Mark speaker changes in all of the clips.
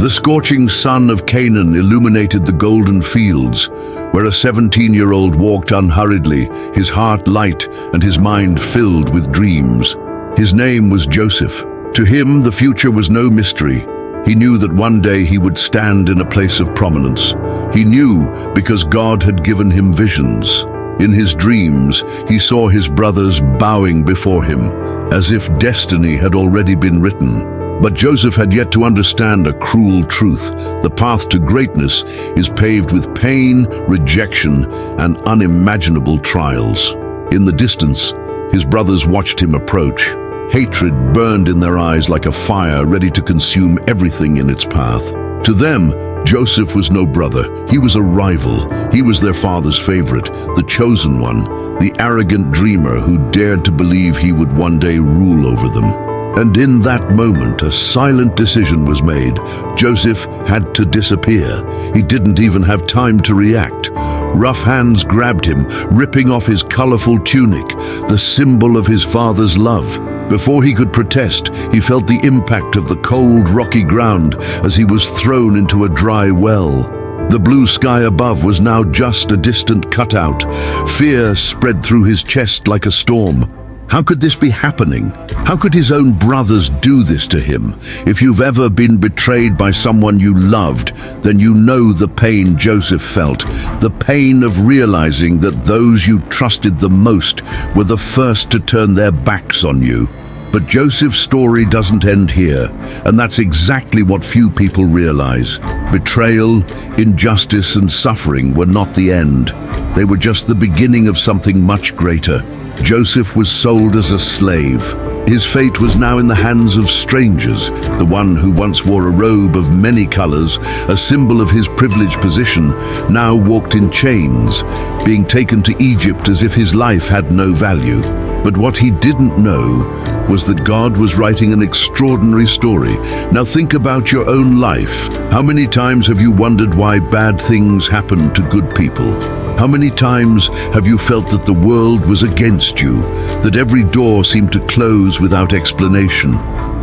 Speaker 1: The scorching sun of Canaan illuminated the golden fields, where a 17-year-old walked unhurriedly, his heart light and his mind filled with dreams. His name was Joseph. To him, the future was no mystery. He knew that one day he would stand in a place of prominence. He knew because God had given him visions. In his dreams, he saw his brothers bowing before him, as if destiny had already been written. But Joseph had yet to understand a cruel truth. The path to greatness is paved with pain, rejection, and unimaginable trials. In the distance, his brothers watched him approach. Hatred burned in their eyes like a fire ready to consume everything in its path. To them, Joseph was no brother. He was a rival. He was their father's favorite, the chosen one, the arrogant dreamer who dared to believe he would one day rule over them. And in that moment, a silent decision was made. Joseph had to disappear. He didn't even have time to react. Rough hands grabbed him, ripping off his colorful tunic, the symbol of his father's love. Before he could protest, he felt the impact of the cold, rocky ground as he was thrown into a dry well. The blue sky above was now just a distant cutout. Fear spread through his chest like a storm. How could this be happening? How could his own brothers do this to him? If you've ever been betrayed by someone you loved, then you know the pain Joseph felt, the pain of realizing that those you trusted the most were the first to turn their backs on you. But Joseph's story doesn't end here, and that's exactly what few people realize. Betrayal, injustice, and suffering were not the end. They were just the beginning of something much greater. Joseph was sold as a slave. His fate was now in the hands of strangers. The one who once wore a robe of many colors, a symbol of his privileged position, now walked in chains, being taken to Egypt as if his life had no value. But what he didn't know was that God was writing an extraordinary story. Now think about your own life. How many times have you wondered why bad things happen to good people? How many times have you felt that the world was against you, that every door seemed to close without explanation?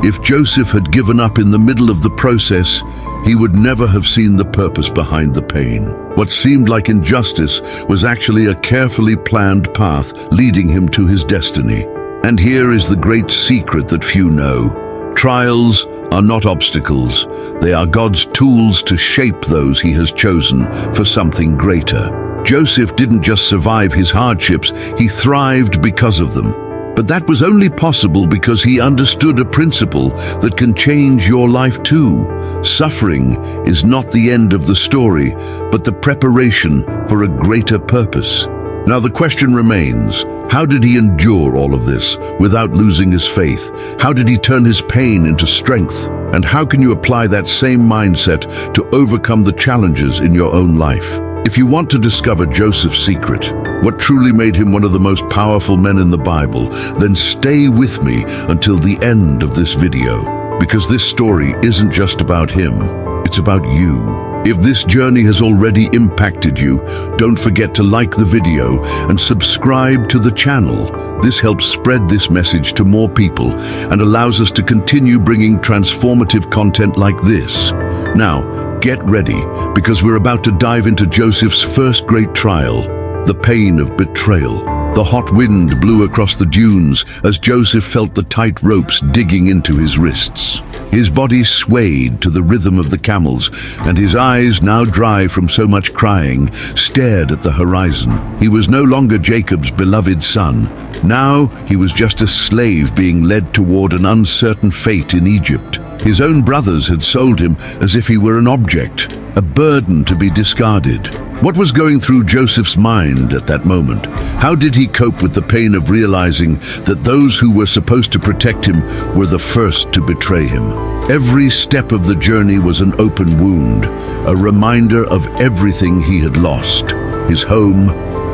Speaker 1: If Joseph had given up in the middle of the process, he would never have seen the purpose behind the pain. What seemed like injustice was actually a carefully planned path leading him to his destiny. And here is the great secret that few know. Trials are not obstacles. They are God's tools to shape those he has chosen for something greater. Joseph didn't just survive his hardships, he thrived because of them. But that was only possible because he understood a principle that can change your life too. Suffering is not the end of the story, but the preparation for a greater purpose. Now the question remains, how did he endure all of this without losing his faith? How did he turn his pain into strength? And how can you apply that same mindset to overcome the challenges in your own life? If you want to discover Joseph's secret, what truly made him one of the most powerful men in the Bible, then stay with me until the end of this video, because this story isn't just about him, it's about you. If this journey has already impacted you, don't forget to like the video and subscribe to the channel. This helps spread this message to more people and allows us to continue bringing transformative content like this. Now, get ready, because we're about to dive into Joseph's first great trial, the pain of betrayal. The hot wind blew across the dunes as Joseph felt the tight ropes digging into his wrists. His body swayed to the rhythm of the camels, and his eyes, now dry from so much crying, stared at the horizon. He was no longer Jacob's beloved son. Now he was just a slave being led toward an uncertain fate in Egypt. His own brothers had sold him as if he were an object, a burden to be discarded. What was going through Joseph's mind at that moment? How did he cope with the pain of realizing that those who were supposed to protect him were the first to betray him? Every step of the journey was an open wound, a reminder of everything he had lost. His home,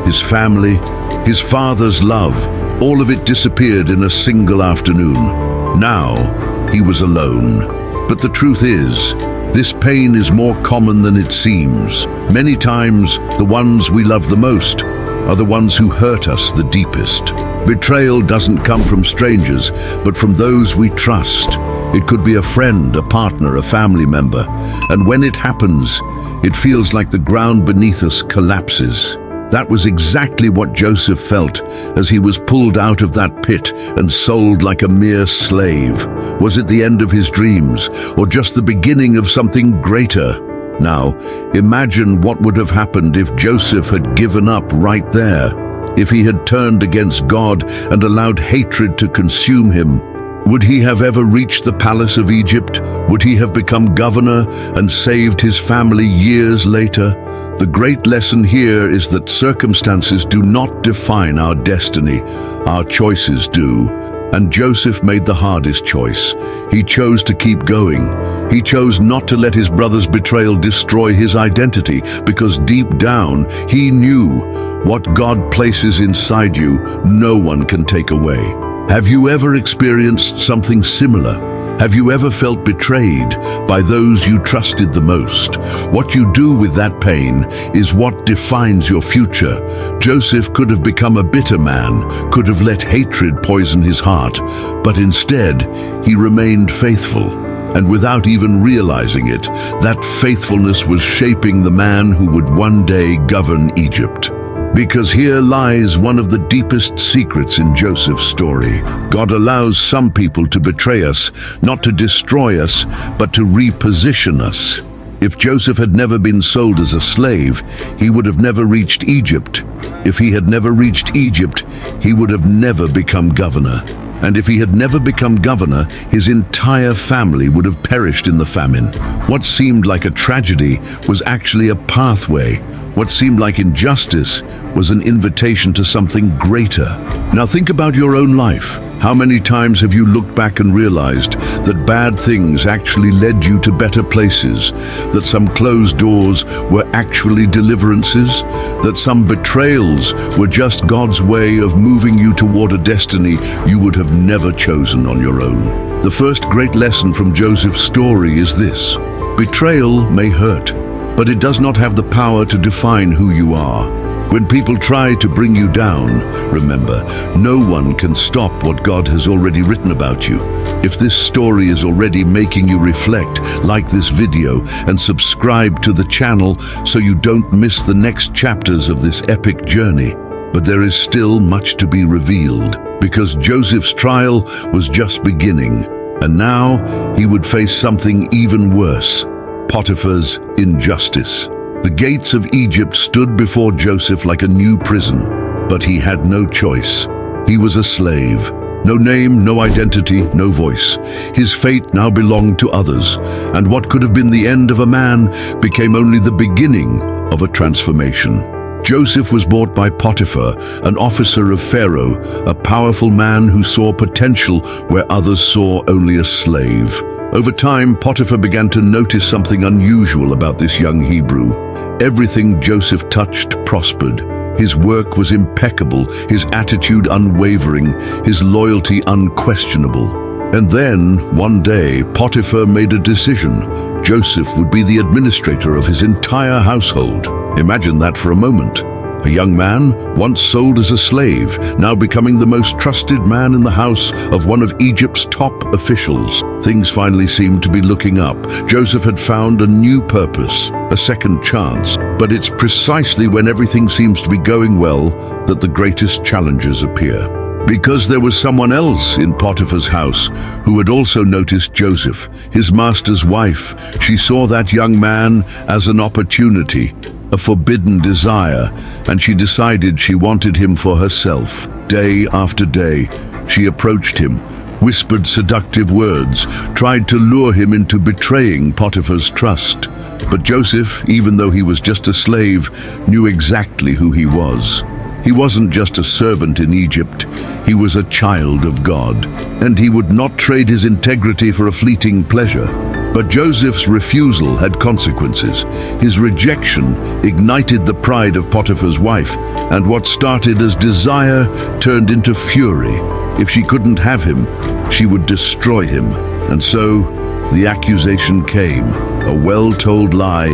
Speaker 1: his family, his father's love, all of it disappeared in a single afternoon. Now, he was alone. But the truth is, this pain is more common than it seems. Many times, the ones we love the most are the ones who hurt us the deepest. Betrayal doesn't come from strangers, but from those we trust. It could be a friend, a partner, a family member. And when it happens, it feels like the ground beneath us collapses. That was exactly what Joseph felt as he was pulled out of that pit and sold like a mere slave. Was it the end of his dreams, or just the beginning of something greater? Now, imagine what would have happened if Joseph had given up right there, if he had turned against God and allowed hatred to consume him. Would he have ever reached the palace of Egypt? Would he have become governor and saved his family years later? The great lesson here is that circumstances do not define our destiny. Our choices do. And Joseph made the hardest choice. He chose to keep going. He chose not to let his brother's betrayal destroy his identity, because deep down he knew what God places inside you, no one can take away. Have you ever experienced something similar? Have you ever felt betrayed by those you trusted the most? What you do with that pain is what defines your future. Joseph could have become a bitter man, could have let hatred poison his heart, but instead he remained faithful. And without even realizing it, that faithfulness was shaping the man who would one day govern Egypt. Because here lies one of the deepest secrets in Joseph's story. God allows some people to betray us, not to destroy us, but to reposition us. If Joseph had never been sold as a slave, he would have never reached Egypt. If he had never reached Egypt, he would have never become governor. And if he had never become governor, his entire family would have perished in the famine. What seemed like a tragedy was actually a pathway. What seemed like injustice was an invitation to something greater. Now think about your own life. How many times have you looked back and realized that bad things actually led you to better places? That some closed doors were actually deliverances? That some betrayals were just God's way of moving you toward a destiny you would have never chosen on your own? The first great lesson from Joseph's story is this: betrayal may hurt, but it does not have the power to define who you are. When people try to bring you down, remember, no one can stop what God has already written about you. If this story is already making you reflect, like this video and subscribe to the channel so you don't miss the next chapters of this epic journey. But there is still much to be revealed, because Joseph's trial was just beginning, and now he would face something even worse: Potiphar's injustice. The gates of Egypt stood before Joseph like a new prison, but he had no choice. He was a slave. No name, no identity, no voice. His fate now belonged to others, and what could have been the end of a man became only the beginning of a transformation. Joseph was bought by Potiphar, an officer of Pharaoh, a powerful man who saw potential where others saw only a slave. Over time, Potiphar began to notice something unusual about this young Hebrew. Everything Joseph touched prospered. His work was impeccable, his attitude unwavering, his loyalty unquestionable. And then, one day, Potiphar made a decision. Joseph would be the administrator of his entire household. Imagine that for a moment. A young man, once sold as a slave, now becoming the most trusted man in the house of one of Egypt's top officials. Things finally seemed to be looking up. Joseph had found a new purpose, a second chance. But it's precisely when everything seems to be going well that the greatest challenges appear. Because there was someone else in Potiphar's house who had also noticed Joseph, his master's wife. She saw that young man as an opportunity, a forbidden desire, and she decided she wanted him for herself. Day after day, she approached him, whispered seductive words, tried to lure him into betraying Potiphar's trust. But Joseph, even though he was just a slave, knew exactly who he was. He wasn't just a servant in Egypt, he was a child of God, and he would not trade his integrity for a fleeting pleasure. But Joseph's refusal had consequences. His rejection ignited the pride of Potiphar's wife, and what started as desire turned into fury. If she couldn't have him, she would destroy him. And so, the accusation came, a well-told lie,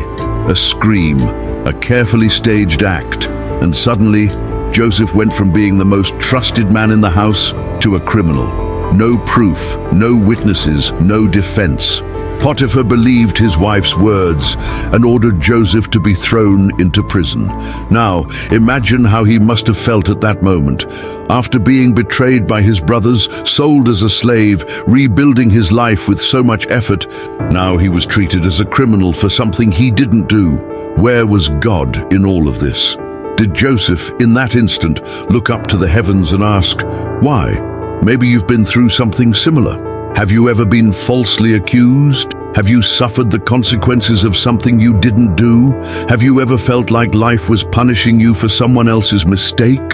Speaker 1: a scream, a carefully staged act, and suddenly, Joseph went from being the most trusted man in the house to a criminal. No proof, no witnesses, no defense. Potiphar believed his wife's words and ordered Joseph to be thrown into prison. Now, imagine how he must have felt at that moment. After being betrayed by his brothers, sold as a slave, rebuilding his life with so much effort, now he was treated as a criminal for something he didn't do. Where was God in all of this? Did Joseph, in that instant, look up to the heavens and ask, why? Maybe you've been through something similar. Have you ever been falsely accused? Have you suffered the consequences of something you didn't do? Have you ever felt like life was punishing you for someone else's mistake?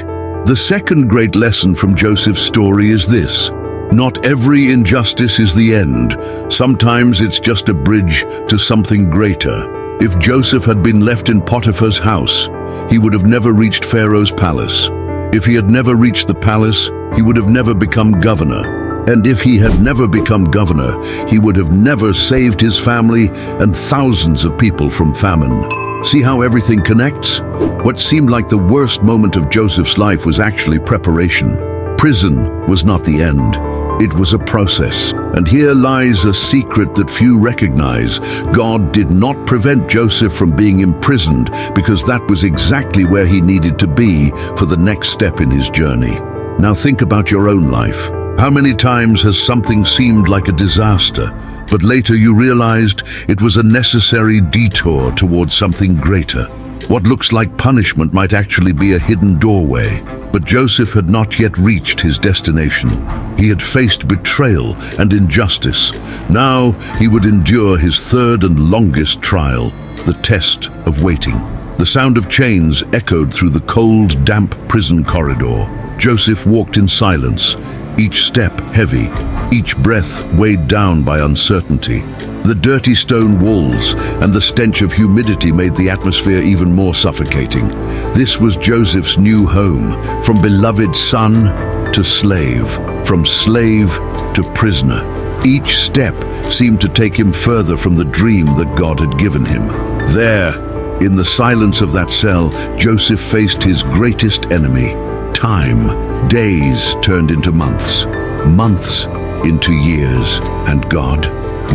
Speaker 1: The second great lesson from Joseph's story is this: not every injustice is the end. Sometimes it's just a bridge to something greater. If Joseph had been left in Potiphar's house, he would have never reached Pharaoh's palace. If he had never reached the palace, he would have never become governor. And if he had never become governor, he would have never saved his family and thousands of people from famine. See how everything connects? What seemed like the worst moment of Joseph's life was actually preparation. Prison was not the end. It was a process. And here lies a secret that few recognize. God did not prevent Joseph from being imprisoned because that was exactly where he needed to be for the next step in his journey. Now think about your own life. How many times has something seemed like a disaster, but later you realized it was a necessary detour towards something greater? What looks like punishment might actually be a hidden doorway. But Joseph had not yet reached his destination. He had faced betrayal and injustice. Now he would endure his third and longest trial, the test of waiting. The sound of chains echoed through the cold, damp prison corridor. Joseph walked in silence, each step heavy, each breath weighed down by uncertainty. The dirty stone walls and the stench of humidity made the atmosphere even more suffocating. This was Joseph's new home, from beloved son to slave, from slave to prisoner. Each step seemed to take him further from the dream that God had given him. There, in the silence of that cell, Joseph faced his greatest enemy, time. Days turned into months, months into years. And God?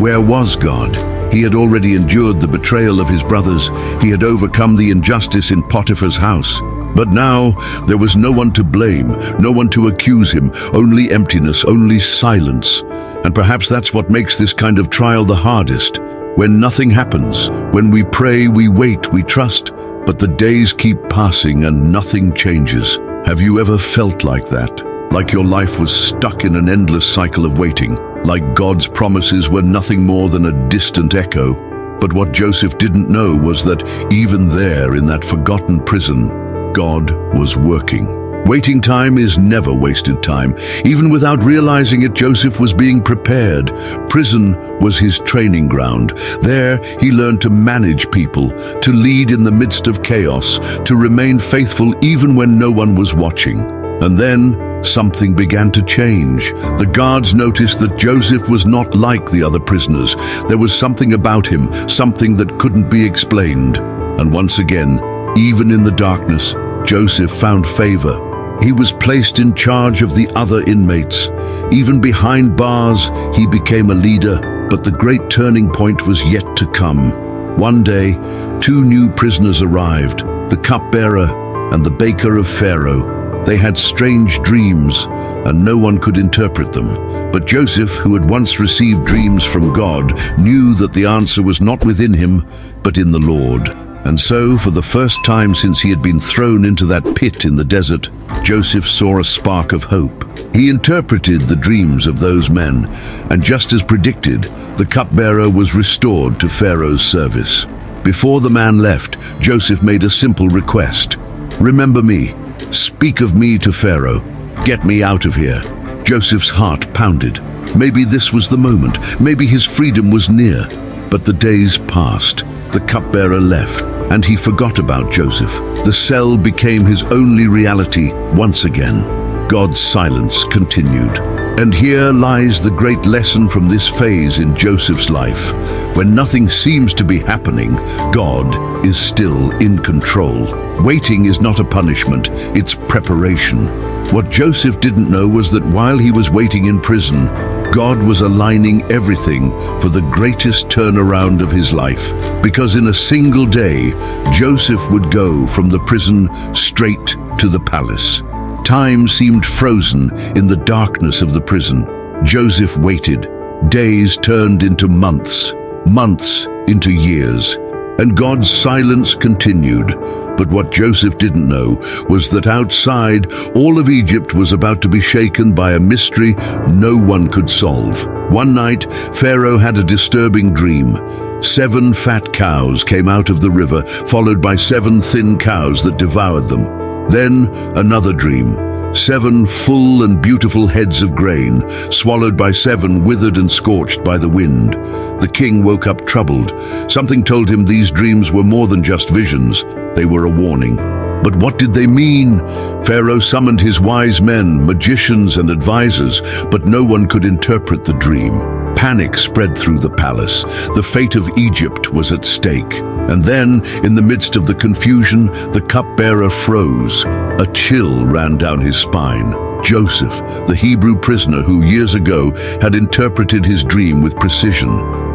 Speaker 1: Where was God? He had already endured the betrayal of his brothers. He had overcome the injustice in Potiphar's house. But now there was no one to blame, no one to accuse him, only emptiness, only silence. And perhaps that's what makes this kind of trial the hardest. When nothing happens, when we pray, we wait, we trust, but the days keep passing and nothing changes. Have you ever felt like that? Like your life was stuck in an endless cycle of waiting? Like God's promises were nothing more than a distant echo? But what Joseph didn't know was that even there in that forgotten prison, God was working. Waiting time is never wasted time. Even without realizing it, Joseph was being prepared. Prison was his training ground. There, he learned to manage people, to lead in the midst of chaos, to remain faithful even when no one was watching. And then, something began to change. The guards noticed that Joseph was not like the other prisoners. There was something about him, something that couldn't be explained. And once again, even in the darkness, Joseph found favor. He was placed in charge of the other inmates. Even behind bars, he became a leader, but the great turning point was yet to come. One day, two new prisoners arrived, the cupbearer and the baker of Pharaoh. They had strange dreams, and no one could interpret them. But Joseph, who had once received dreams from God, knew that the answer was not within him, but in the Lord. And so, for the first time since he had been thrown into that pit in the desert, Joseph saw a spark of hope. He interpreted the dreams of those men, and just as predicted, the cupbearer was restored to Pharaoh's service. Before the man left, Joseph made a simple request. "Remember me. Speak of me to Pharaoh. Get me out of here." Joseph's heart pounded. Maybe this was the moment. Maybe his freedom was near. But the days passed. The cupbearer left, and he forgot about Joseph. The cell became his only reality once again. God's silence continued. And here lies the great lesson from this phase in Joseph's life. When nothing seems to be happening, God is still in control. Waiting is not a punishment, it's preparation. What Joseph didn't know was that while he was waiting in prison, God was aligning everything for the greatest turnaround of his life. Because in a single day, Joseph would go from the prison straight to the palace. Time seemed frozen in the darkness of the prison. Joseph waited. Days turned into months, months into years, and God's silence continued. But what Joseph didn't know was that outside, all of Egypt was about to be shaken by a mystery no one could solve. One night, Pharaoh had a disturbing dream. 7 fat cows came out of the river, followed by 7 thin cows that devoured them. Then another dream. 7 full and beautiful heads of grain, swallowed by 7 withered and scorched by the wind. The king woke up troubled. Something told him these dreams were more than just visions. They were a warning. But what did they mean? Pharaoh summoned his wise men, magicians and advisors, but no one could interpret the dream. Panic spread through the palace. The fate of Egypt was at stake. And then, in the midst of the confusion, the cupbearer froze. A chill ran down his spine. Joseph, the Hebrew prisoner who years ago had interpreted his dream with precision.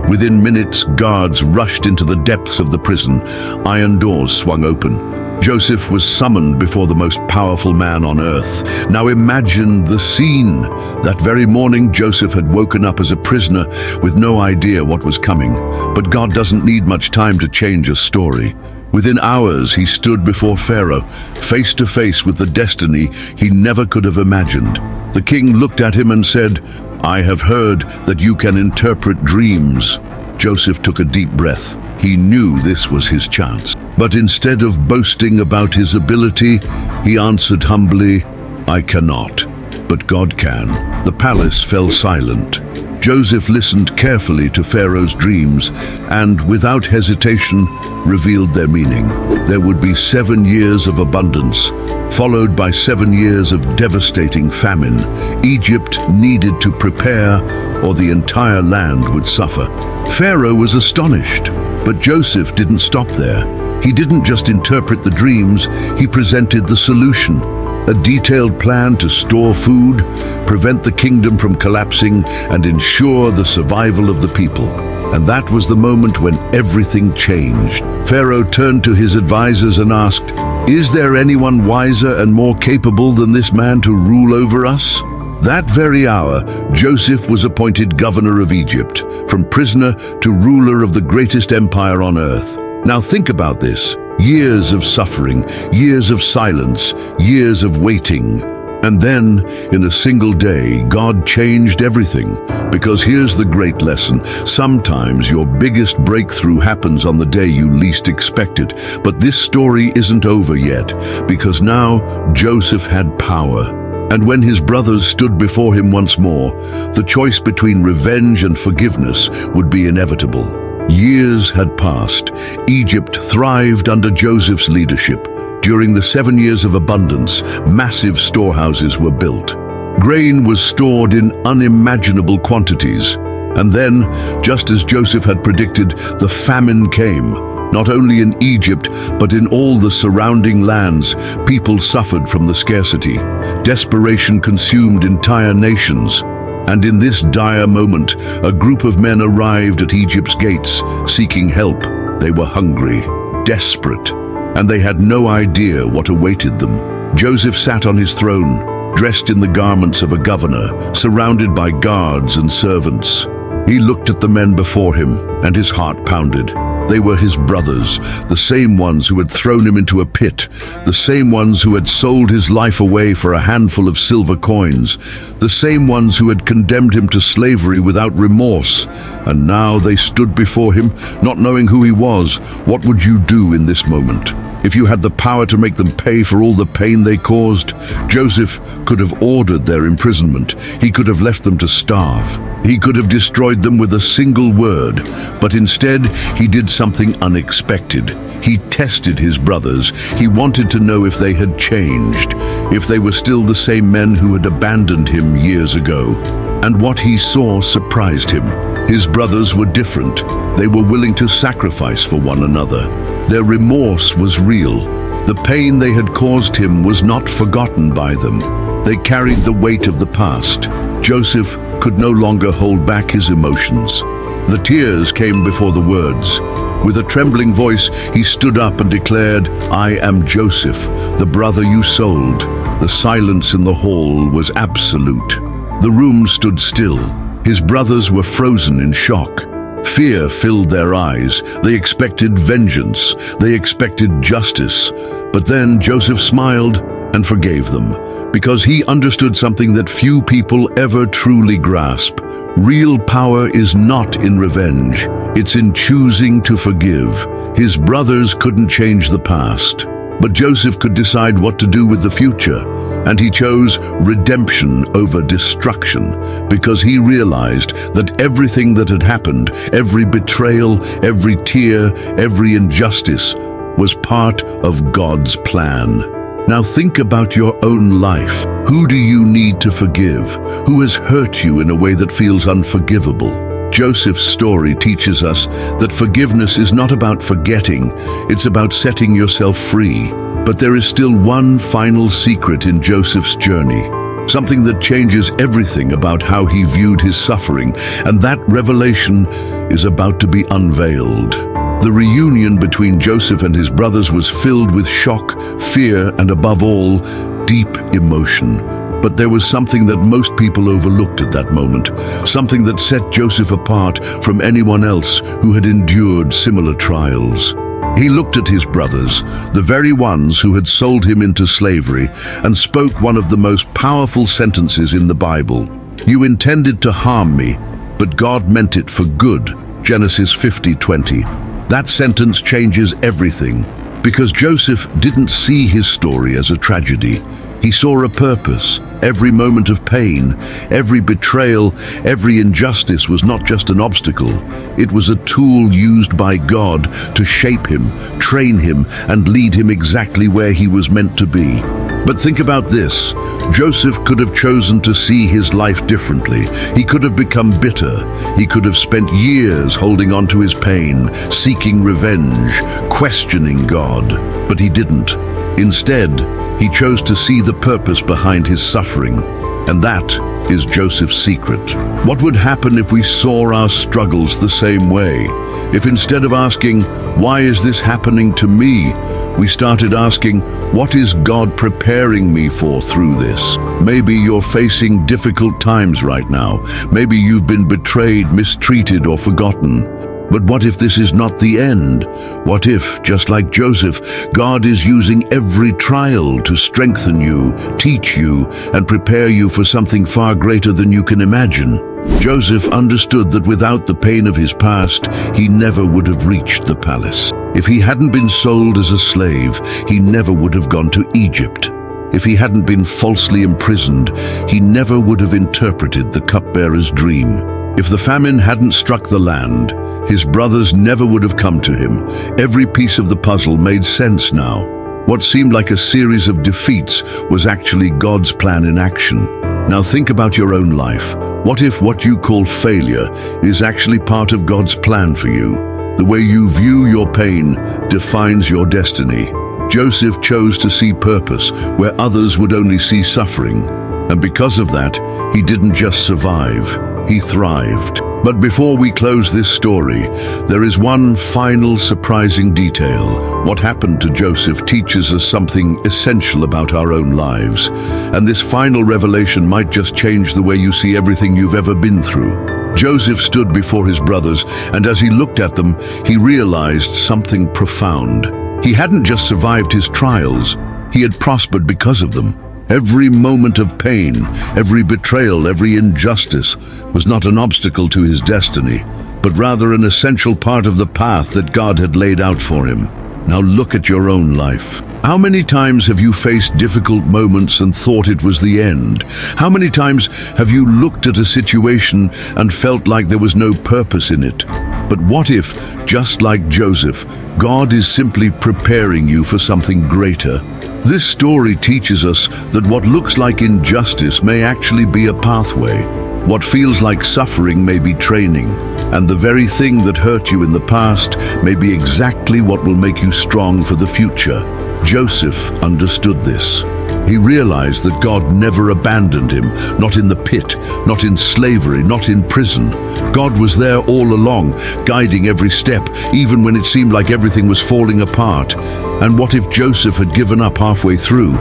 Speaker 1: Within minutes, guards rushed into the depths of the prison. Iron doors swung open. Joseph was summoned before the most powerful man on earth. Now imagine the scene. That very morning, Joseph had woken up as a prisoner with no idea what was coming. But God doesn't need much time to change a story. Within hours, he stood before Pharaoh, face to face with the destiny he never could have imagined. The king looked at him and said, "I have heard that you can interpret dreams." Joseph took a deep breath. He knew this was his chance. But instead of boasting about his ability, he answered humbly, "I cannot, but God can." The palace fell silent. Joseph listened carefully to Pharaoh's dreams and, without hesitation, revealed their meaning. There would be 7 years of abundance, followed by 7 years of devastating famine. Egypt needed to prepare, or the entire land would suffer. Pharaoh was astonished, but Joseph didn't stop there. He didn't just interpret the dreams, he presented the solution. A detailed plan to store food, prevent the kingdom from collapsing, and ensure the survival of the people. And that was the moment when everything changed. Pharaoh turned to his advisors and asked, "Is there anyone wiser and more capable than this man to rule over us?" That very hour, Joseph was appointed governor of Egypt, from prisoner to ruler of the greatest empire on earth. Now think about this. Years of suffering, years of silence, years of waiting. And then, in a single day, God changed everything. Because here's the great lesson. Sometimes your biggest breakthrough happens on the day you least expect it. But this story isn't over yet, because now Joseph had power. And when his brothers stood before him once more, the choice between revenge and forgiveness would be inevitable. Years had passed. Egypt thrived under Joseph's leadership. During the 7 years of abundance, massive storehouses were built. Grain was stored in unimaginable quantities. And then, just as Joseph had predicted, the famine came. Not only in Egypt, but in all the surrounding lands, people suffered from the scarcity. Desperation consumed entire nations. And in this dire moment, a group of men arrived at Egypt's gates, seeking help. They were hungry, desperate, and they had no idea what awaited them. Joseph sat on his throne, dressed in the garments of a governor, surrounded by guards and servants. He looked at the men before him, and his heart pounded. They were his brothers, the same ones who had thrown him into a pit, the same ones who had sold his life away for a handful of silver coins, the same ones who had condemned him to slavery without remorse. And now they stood before him, not knowing who he was. What would you do in this moment? If you had the power to make them pay for all the pain they caused, Joseph could have ordered their imprisonment. He could have left them to starve. He could have destroyed them with a single word. But instead, he did something unexpected. He tested his brothers. He wanted to know if they had changed, if they were still the same men who had abandoned him years ago. And what he saw surprised him. His brothers were different. They were willing to sacrifice for one another. Their remorse was real. The pain they had caused him was not forgotten by them. They carried the weight of the past. Joseph could no longer hold back his emotions. The tears came before the words. With a trembling voice, he stood up and declared, "I am Joseph, the brother you sold." The silence in the hall was absolute. The room stood still. His brothers were frozen in shock. Fear filled their eyes. They expected vengeance. They expected justice. But then Joseph smiled and forgave them, because he understood something that few people ever truly grasp. Real power is not in revenge. It's in choosing to forgive. His brothers couldn't change the past, but Joseph could decide what to do with the future, and he chose redemption over destruction, because he realized that everything that had happened, every betrayal, every tear, every injustice, was part of God's plan. Now think about your own life. Who do you need to forgive? Who has hurt you in a way that feels unforgivable? Joseph's story teaches us that forgiveness is not about forgetting, it's about setting yourself free. But there is still one final secret in Joseph's journey, something that changes everything about how he viewed his suffering, and that revelation is about to be unveiled. The reunion between Joseph and his brothers was filled with shock, fear, and above all, deep emotion. But there was something that most people overlooked at that moment, something that set Joseph apart from anyone else who had endured similar trials. He looked at his brothers, the very ones who had sold him into slavery, and spoke one of the most powerful sentences in the Bible. "You intended to harm me, but God meant it for good." Genesis 50:20. That sentence changes everything, because Joseph didn't see his story as a tragedy. He saw a purpose. Every moment of pain, every betrayal, every injustice was not just an obstacle. It was a tool used by God to shape him, train him, and lead him exactly where he was meant to be. But think about this. Joseph could have chosen to see his life differently. He could have become bitter. He could have spent years holding on to his pain, seeking revenge, questioning God. But he didn't. Instead, he chose to see the purpose behind his suffering. And that is Joseph's secret. What would happen if we saw our struggles the same way? If instead of asking, "Why is this happening to me?" we started asking, "What is God preparing me for through this?" Maybe you're facing difficult times right now. Maybe you've been betrayed, mistreated, or forgotten. But what if this is not the end? What if, just like Joseph, God is using every trial to strengthen you, teach you, and prepare you for something far greater than you can imagine? Joseph understood that without the pain of his past, he never would have reached the palace. If he hadn't been sold as a slave, he never would have gone to Egypt. If he hadn't been falsely imprisoned, he never would have interpreted the cupbearer's dream. If the famine hadn't struck the land, his brothers never would have come to him. Every piece of the puzzle made sense now. What seemed like a series of defeats was actually God's plan in action. Now think about your own life. What if what you call failure is actually part of God's plan for you? The way you view your pain defines your destiny. Joseph chose to see purpose where others would only see suffering. And because of that, he didn't just survive, he thrived. But before we close this story, there is one final surprising detail. What happened to Joseph teaches us something essential about our own lives. And this final revelation might just change the way you see everything you've ever been through. Joseph stood before his brothers, and as he looked at them, he realized something profound. He hadn't just survived his trials, he had prospered because of them. Every moment of pain, every betrayal, every injustice was not an obstacle to his destiny, but rather an essential part of the path that God had laid out for him. Now look at your own life. How many times have you faced difficult moments and thought it was the end? How many times have you looked at a situation and felt like there was no purpose in it? But what if, just like Joseph, God is simply preparing you for something greater? This story teaches us that what looks like injustice may actually be a pathway. What feels like suffering may be training, and the very thing that hurt you in the past may be exactly what will make you strong for the future. Joseph understood this. He realized that God never abandoned him, not in the pit, not in slavery, not in prison. God was there all along, guiding every step, even when it seemed like everything was falling apart. And what if Joseph had given up halfway through?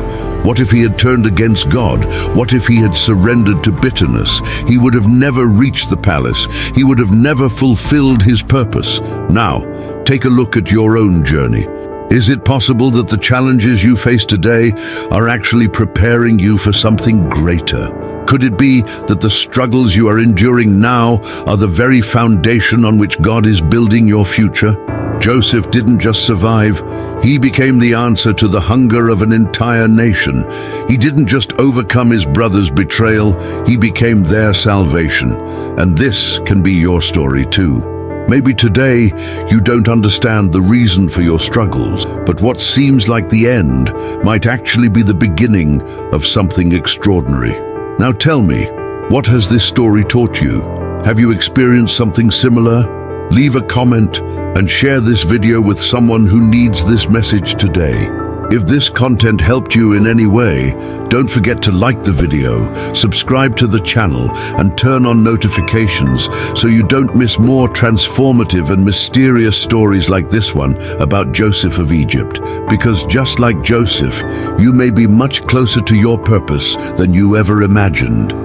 Speaker 1: What if he had turned against God? What if he had surrendered to bitterness? He would have never reached the palace. He would have never fulfilled his purpose. Now, take a look at your own journey. Is it possible that the challenges you face today are actually preparing you for something greater? Could it be that the struggles you are enduring now are the very foundation on which God is building your future? Joseph didn't just survive, he became the answer to the hunger of an entire nation. He didn't just overcome his brother's betrayal, he became their salvation. And this can be your story too. Maybe today you don't understand the reason for your struggles, but what seems like the end might actually be the beginning of something extraordinary. Now tell me, what has this story taught you? Have you experienced something similar? Leave a comment and share this video with someone who needs this message today. If this content helped you in any way, don't forget to like the video, subscribe to the channel, and turn on notifications so you don't miss more transformative and mysterious stories like this one about Joseph of Egypt. Because just like Joseph, you may be much closer to your purpose than you ever imagined.